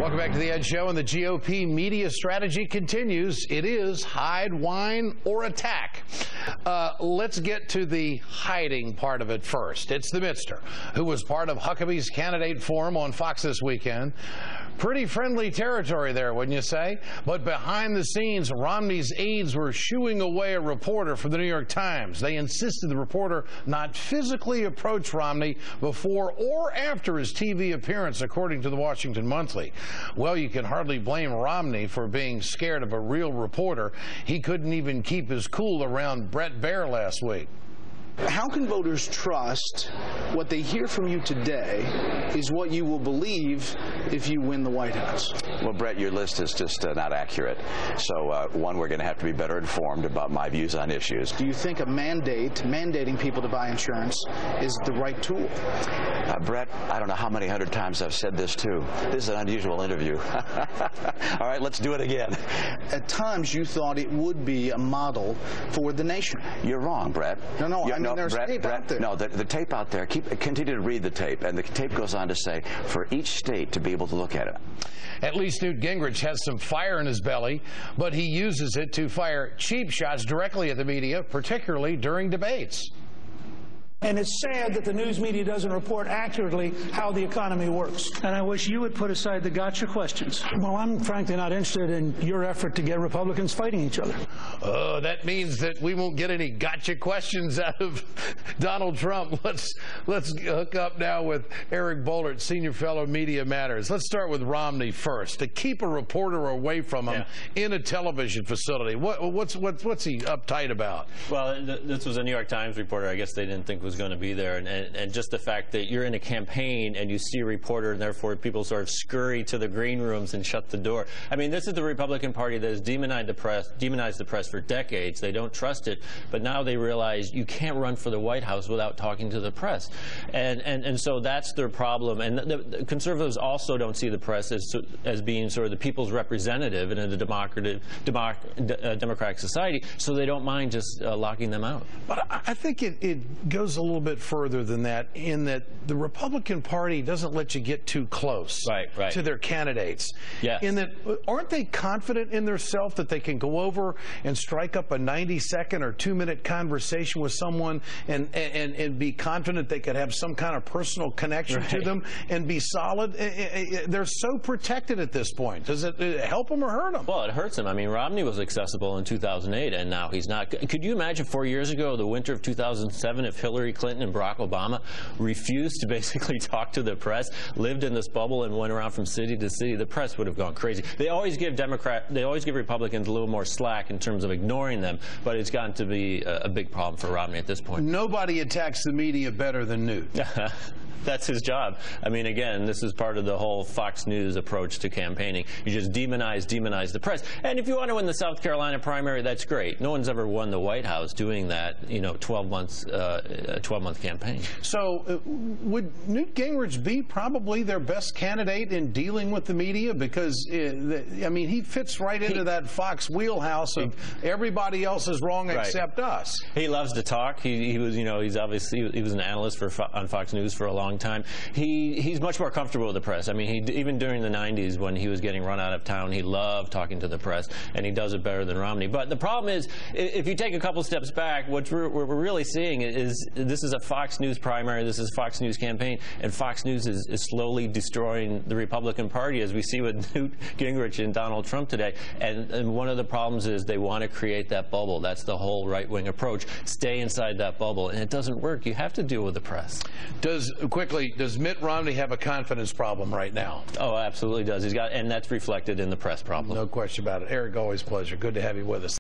Welcome back to the Ed Show, and the GOP media strategy continues. It is hide, whine, or attack. Let's get to the hiding part of it first. It's the Midster, who was part of Huckabee's candidate forum on Fox this weekend. Pretty friendly territory there, wouldn't you say? But behind the scenes, Romney's aides were shooing away a reporter from the New York Times. They insisted the reporter not physically approach Romney before or after his TV appearance, according to the Washington Monthly. Well, you can hardly blame Romney for being scared of a real reporter. He couldn't even keep his cool around Brett Baer last week. How can voters trust what they hear from you today is what you will believe if you win the White House? Well, Brett, your list is just not accurate. So, one, we're going to have to be better informed about my views on issues. Do you think a mandating people to buy insurance is the right tool? Brett, I don't know how many hundred times I've said this, too. This is an unusual interview. All right, let's do it again. At times, you thought it would be a model for the nation. You're wrong, Brett. There's tape out there. No, the tape out there, continue to read the tape, and the tape goes on to say, for each state to be able to look at it. At least Newt Gingrich has some fire in his belly, but he uses it to fire cheap shots directly at the media, particularly during debates. And it's sad that the news media doesn't report accurately how the economy works. And I wish you would put aside the gotcha questions. Well, I'm frankly not interested in your effort to get Republicans fighting each other. That means that we won't get any gotcha questions out of Donald Trump. Let's hook up now with Eric Boehlert, Senior Fellow Media Matters. Let's start with Romney first. To keep a reporter away from him in a television facility, what's he uptight about? Well, this was a New York Times reporter. I guess they didn't think was going to be there, and just the fact that you're in a campaign and you see a reporter and therefore people sort of scurry to the green rooms and shut the door. I mean, this is the Republican Party that has demonized the press for decades. They don't trust it, but now they realize you can't run for the White House without talking to the press, and so that's their problem. And the conservatives also don't see the press as being sort of the people's representative in a democratic society, so they don't mind just locking them out. But I think it goes a little bit further than that, in that the Republican Party doesn't let you get too close to their candidates. Yes. In that, aren't they confident in themselves that they can go over and strike up a 90-second or 2-minute conversation with someone and be confident they could have some kind of personal connection to them and be solid? They're so protected at this point. Does it help them or hurt them? Well, it hurts them. I mean, Romney was accessible in 2008, and now he's not. Could you imagine 4 years ago, the winter of 2007, if Hillary Clinton and Barack Obama refused to basically talk to the press, lived in this bubble and went around from city to city? The press would have gone crazy. They always give Republicans a little more slack in terms of ignoring them, but it's gotten to be a big problem for Romney at this point. Nobody attacks the media better than Newt. That's his job. I mean, again, this is part of the whole Fox News approach to campaigning. You just demonize the press. And if you want to win the South Carolina primary, that's great. No one's ever won the White House doing that, 12-month campaign. So would Newt Gingrich be probably their best candidate in dealing with the media? Because, I mean, he fits right into that Fox wheelhouse of everybody else is wrong except us. He loves to talk. He was, he's obviously, he was an analyst on Fox News for a long time. He's much more comfortable with the press. I mean, even during the 90s when he was getting run out of town, he loved talking to the press, and he does it better than Romney. But the problem is, if you take a couple steps back, what we're really seeing is this is a Fox News primary, this is a Fox News campaign, and Fox News is slowly destroying the Republican Party, as we see with Newt Gingrich and Donald Trump today. And one of the problems is they want to create that bubble. That's the whole right-wing approach. Stay inside that bubble, and it doesn't work. You have to deal with the press. Does Mitt Romney have a confidence problem right now? Oh, absolutely does. And that's reflected in the press problem. No question about it. Eric, always a pleasure. Good to have you with us.